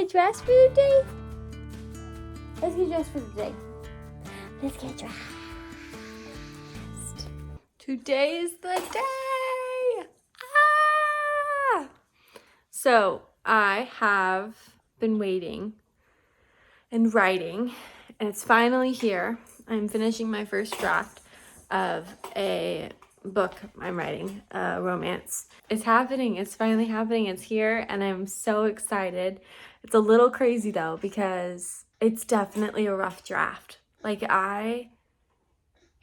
get dressed for the day? Let's get dressed for the day. Let's get dressed. Today is the day. Ah! So I have been waiting and writing, and it's finally here. I'm finishing my first draft of a book I'm writing, a romance. It's happening. It's finally happening. It's here, and I'm so excited. It's a little crazy though, because it's definitely a rough draft. Like, I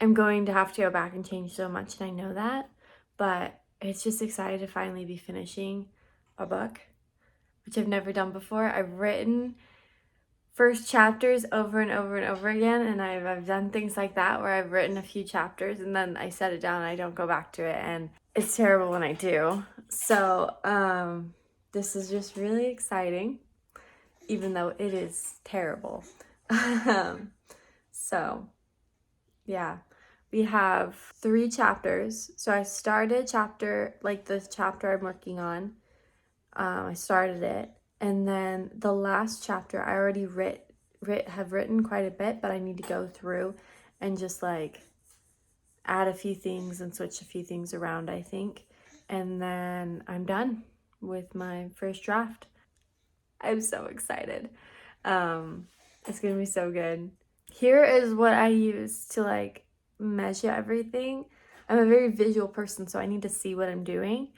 am going to have to go back and change so much, and I know that, but it's just excited to finally be finishing a book, which I've never done before. I've written first chapters over and over and over again, and I've done things like that where I've written a few chapters and then I set it down and I don't go back to it, and it's terrible when I do. So this is just really exciting, even though it is terrible. So yeah, we have 3 chapters. So I started the chapter I'm working on. I started it, and then the last chapter I already have written quite a bit, but I need to go through and just like add a few things and switch a few things around, I think, and then I'm done with my first draft. I'm so excited. It's gonna be so good. Here is what I use to like measure everything. I'm a very visual person, so I need to see what I'm doing.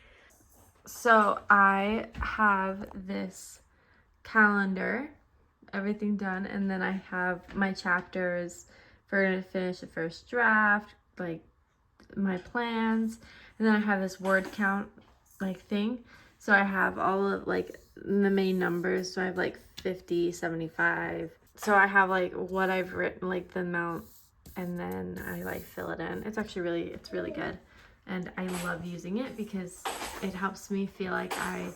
So I have this calendar, everything done, and then I have my chapters for to finish the first draft, like my plans, and then I have this word count like thing. So I have all of like the main numbers. So I have like 50, 75. So I have like what I've written, like the amount, and then I like fill it in. It's really good. And I love using it because it helps me feel like I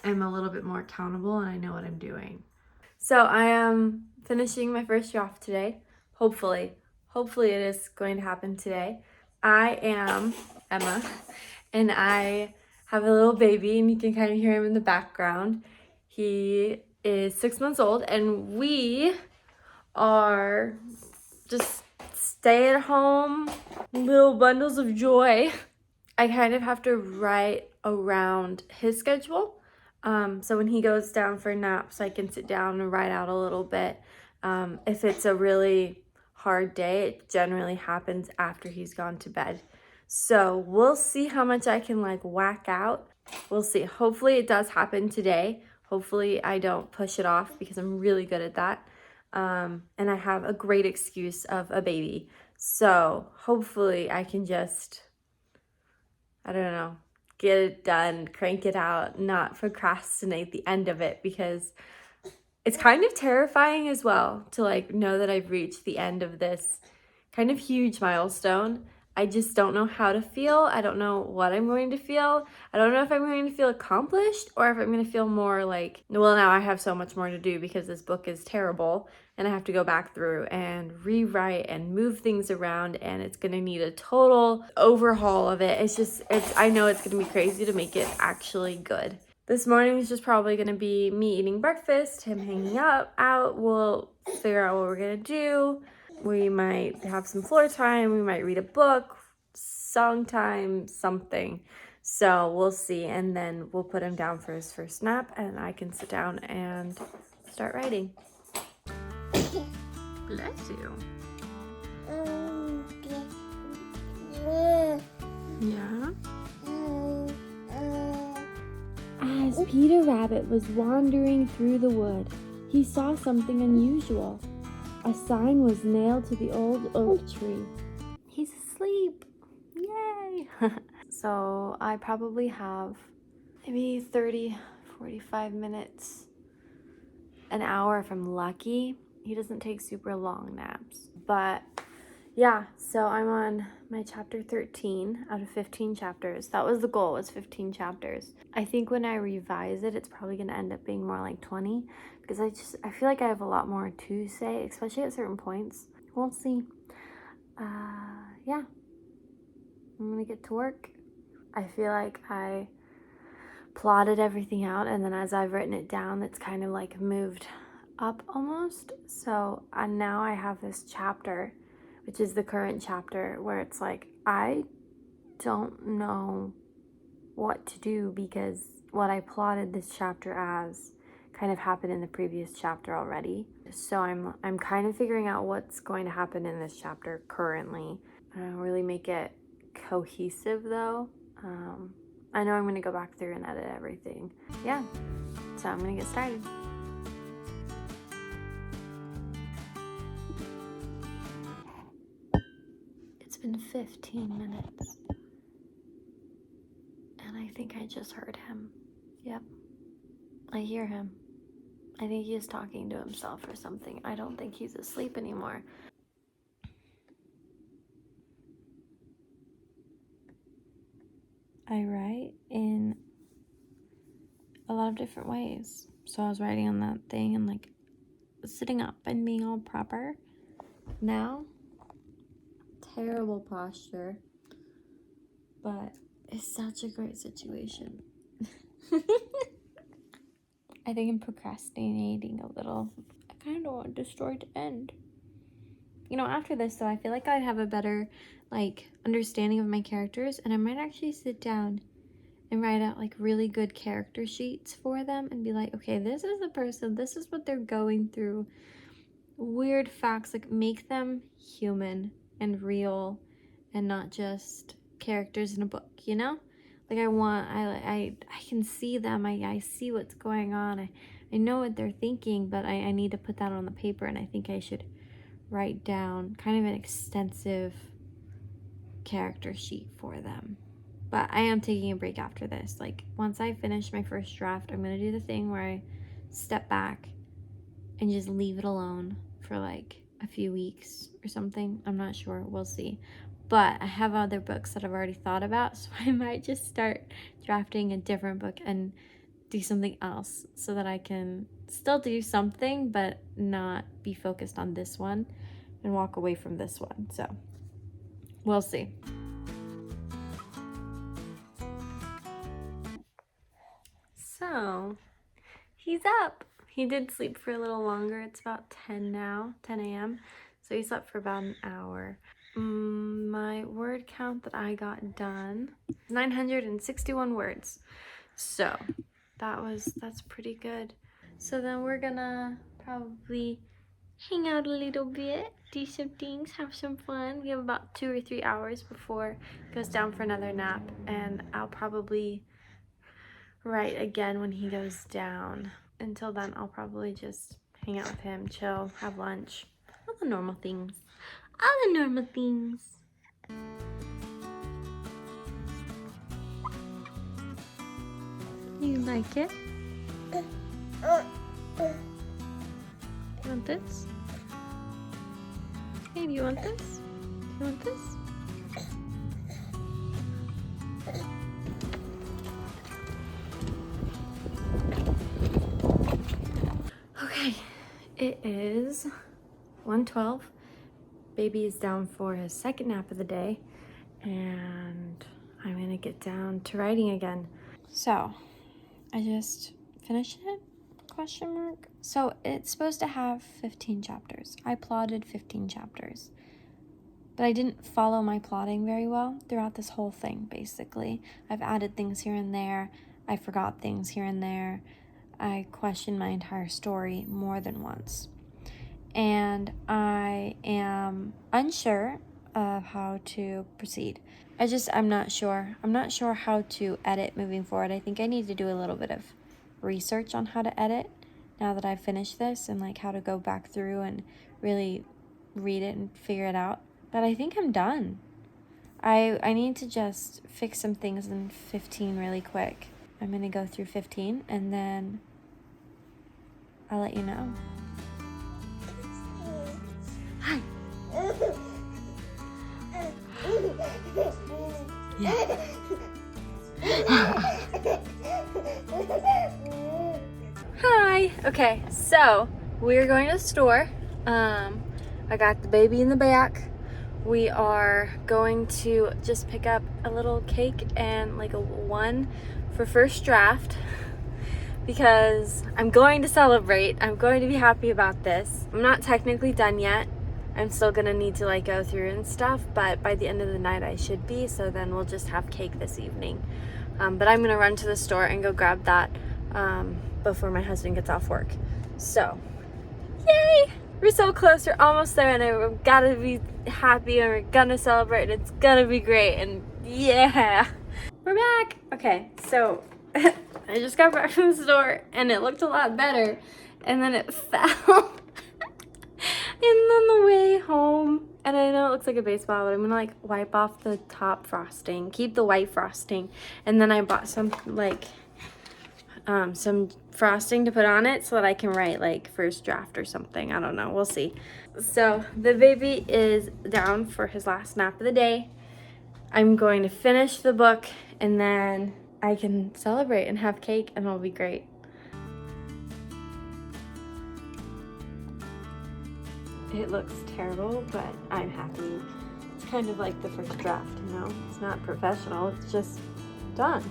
am a little bit more accountable and I know what I'm doing. So I am finishing my first draft today. Hopefully it is going to happen today. I am Emma, and I have a little baby, and you can kind of hear him in the background. He is 6 months old, and we are just stay at home little bundles of joy. I kind of have to write around his schedule. So when he goes down for naps, I can sit down and write out a little bit. If it's a really hard day, it generally happens after he's gone to bed. So we'll see how much I can like whack out. We'll see. Hopefully it does happen today. Hopefully I don't push it off, because I'm really good at that. And I have a great excuse of a baby. So hopefully I can just, I don't know, get it done, crank it out, not procrastinate the end of it, because it's kind of terrifying as well to like know that I've reached the end of this kind of huge milestone. I just don't know how to feel. I don't know what I'm going to feel. I don't know if I'm going to feel accomplished or if I'm going to feel more like, well, now I have so much more to do because this book is terrible and I have to go back through and rewrite and move things around, and it's going to need a total overhaul of it. I know it's going to be crazy to make it actually good. This morning is just probably going to be me eating breakfast, him hanging out. We'll figure out what we're going to do. We might have some floor time. We might read a book, song time, something. So we'll see. And then we'll put him down for his first nap, and I can sit down and start writing. Bless you. Yeah. As Peter Rabbit was wandering through the wood, he saw something unusual. A sign was nailed to the old oak tree. He's asleep. Yay! So I probably have maybe 30, 45 minutes, an hour if I'm lucky. He doesn't take super long naps. But yeah, so I'm on my chapter 13 out of 15 chapters. That was the goal, was 15 chapters. I think when I revise it, it's probably going to end up being more like 20, because I feel like I have a lot more to say, especially at certain points. We'll see. Yeah, I'm going to get to work. I feel like I plotted everything out, and then as I've written it down, it's kind of like moved up almost. So now I have this chapter, which is the current chapter, where it's like I don't know what to do because what I plotted this chapter as kind of happened in the previous chapter already. So I'm kind of figuring out what's going to happen in this chapter currently. I don't really make it cohesive though. I know I'm going to go back through and edit everything. Yeah, so I'm going to get started. It's been 15 minutes. And I think I just heard him. Yep, I hear him. I think he's talking to himself or something. I don't think he's asleep anymore. I write in a lot of different ways. So I was writing on that thing and like sitting up and being all proper. Now, terrible posture, but it's such a great situation. I think I'm procrastinating a little. I kind of want this story to end. You know, after this though, I feel like I'd have a better like understanding of my characters, and I might actually sit down and write out like really good character sheets for them and be like, okay, this is the person, this is what they're going through. Weird facts, like make them human and real and not just characters in a book, you know? Like I can see them, I see what's going on, I know what they're thinking, but I need to put that on the paper, and I think I should write down kind of an extensive character sheet for them. But I am taking a break after this. Like once I finish my first draft, I'm gonna do the thing where I step back and just leave it alone for like a few weeks or something. I'm not sure, we'll see. But I have other books that I've already thought about, so I might just start drafting a different book and do something else so that I can still do something but not be focused on this one and walk away from this one. So we'll see. So he's up. He did sleep for a little longer. It's about 10 now, 10 a.m. So he slept for about an hour. My word count that I got done, 961 words. So that's pretty good. So then we're gonna probably hang out a little bit, do some things, have some fun. We have about 2 or 3 hours before he goes down for another nap, and I'll probably write again when he goes down. Until then, I'll probably just hang out with him, chill, have lunch, all the normal things. All the normal things. You like it? You want this? Hey, do you want this? You want this? Okay, it is 1:12. Baby is down for his second nap of the day, and I'm gonna get down to writing again. So, I just finished it? Question mark. So it's supposed to have 15 chapters. I plotted 15 chapters. But I didn't follow my plotting very well throughout this whole thing, basically. I've added things here and there. I forgot things here and there. I questioned my entire story more than once. And I am unsure of how to proceed. I'm not sure. I'm not sure how to edit moving forward. I think I need to do a little bit of research on how to edit now that I've finished this, and like how to go back through and really read it and figure it out. But I think I'm done. I need to just fix some things in 15 really quick. I'm gonna go through 15 and then I'll let you know. Hi. Yeah. Hi. Okay, so we're going to the store. I got the baby in the back. We are going to just pick up a little cake and like a one for first draft because I'm going to celebrate. I'm going to be happy about this. I'm not technically done yet. I'm still gonna need to like go through and stuff, but by the end of the night I should be, so then we'll just have cake this evening. But I'm gonna run to the store and go grab that before my husband gets off work. So, yay! We're so close, we're almost there, and I gotta be happy, and we're gonna celebrate, and it's gonna be great, and yeah! We're back! Okay, so I just got back from the store, and it looked a lot better, and then it fell. And on the way home, and I know it looks like a baseball, but I'm gonna like wipe off the top frosting, keep the white frosting, and then I bought some like some frosting to put on it so that I can write like first draft or something. I don't know, we'll see. So the baby is down for his last nap of the day. I'm going to finish the book and then I can celebrate and have cake and it'll be great. It looks terrible, but I'm happy. It's kind of like the first draft, you know? It's not professional, it's just done.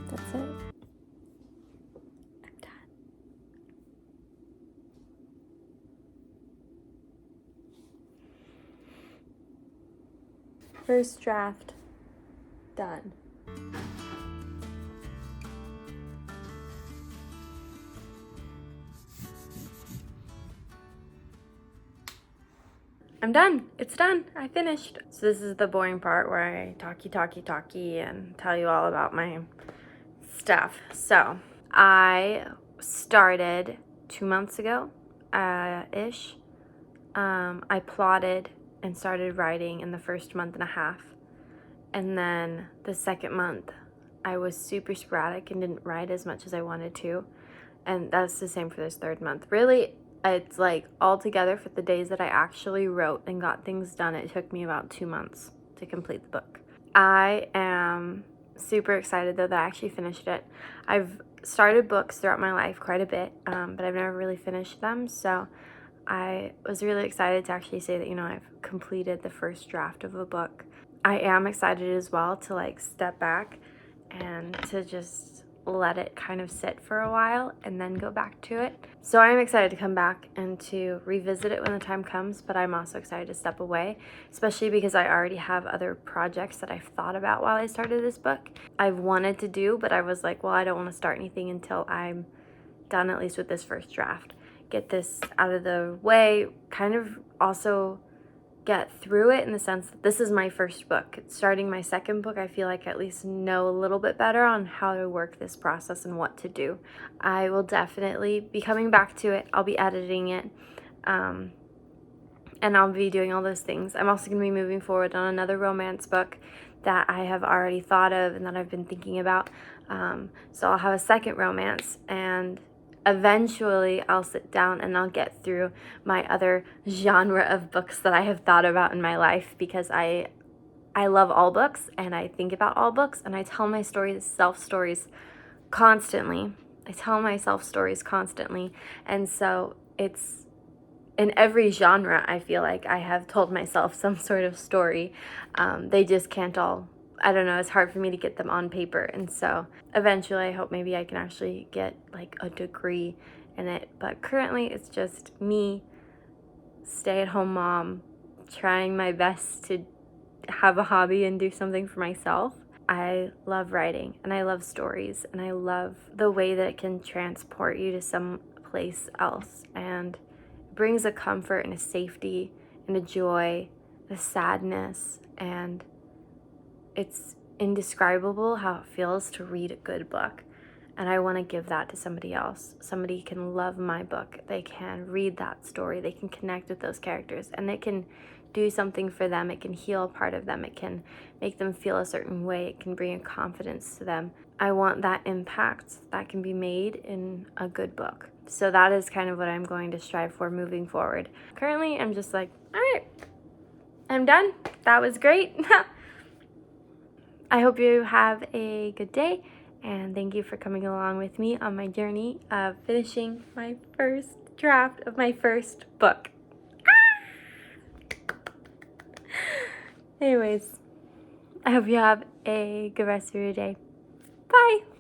That's it. I'm done. First draft, done. I'm done. It's done. I finished. So this is the boring part where I talky and tell you all about my stuff. So I started 2 months ago, ish. I plotted and started writing in the first month and a half. And then the second month, I was super sporadic and didn't write as much as I wanted to. And that's the same for this third month. Really, it's like all together for the days that I actually wrote and got things done, it took me about 2 months to complete the book. I am super excited though that I actually finished it. I've started books throughout my life quite a bit, but I've never really finished them. So I was really excited to actually say that, you know, I've completed the first draft of a book. I am excited as well to like step back and to just let it kind of sit for a while and then go back to it. So I'm excited to come back and to revisit it when the time comes, but I'm also excited to step away, especially because I already have other projects that I've thought about while I started this book. I've wanted to do, but I was like, well, I don't want to start anything until I'm done at least with this first draft. Get this out of the way, kind of also get through it in the sense that this is my first book. Starting my second book, I feel like I at least know a little bit better on how to work this process and what to do. I will definitely be coming back to it. I'll be editing it, and I'll be doing all those things. I'm also going to be moving forward on another romance book that I have already thought of and that I've been thinking about. So I'll have a second romance, and eventually I'll sit down and I'll get through my other genre of books that I have thought about in my life, because I love all books and I think about all books and I tell my self stories constantly. I tell myself stories constantly, and so it's in every genre. I feel like I have told myself some sort of story. They just can't all, I don't know, it's hard for me to get them on paper. And so eventually I hope maybe I can actually get like a degree in it. But currently it's just me, stay-at-home mom, trying my best to have a hobby and do something for myself. I love writing and I love stories and I love the way that it can transport you to some place else and brings a comfort and a safety and a joy, a sadness, and it's indescribable how it feels to read a good book. And I want to give that to somebody else. Somebody can love my book. They can read that story. They can connect with those characters. And it can do something for them. It can heal a part of them. It can make them feel a certain way. It can bring a confidence to them. I want that impact that can be made in a good book. So that is kind of what I'm going to strive for moving forward. Currently, I'm just like, all right, I'm done. That was great. I hope you have a good day, and thank you for coming along with me on my journey of finishing my first draft of my first book. Anyways, I hope you have a good rest of your day. Bye.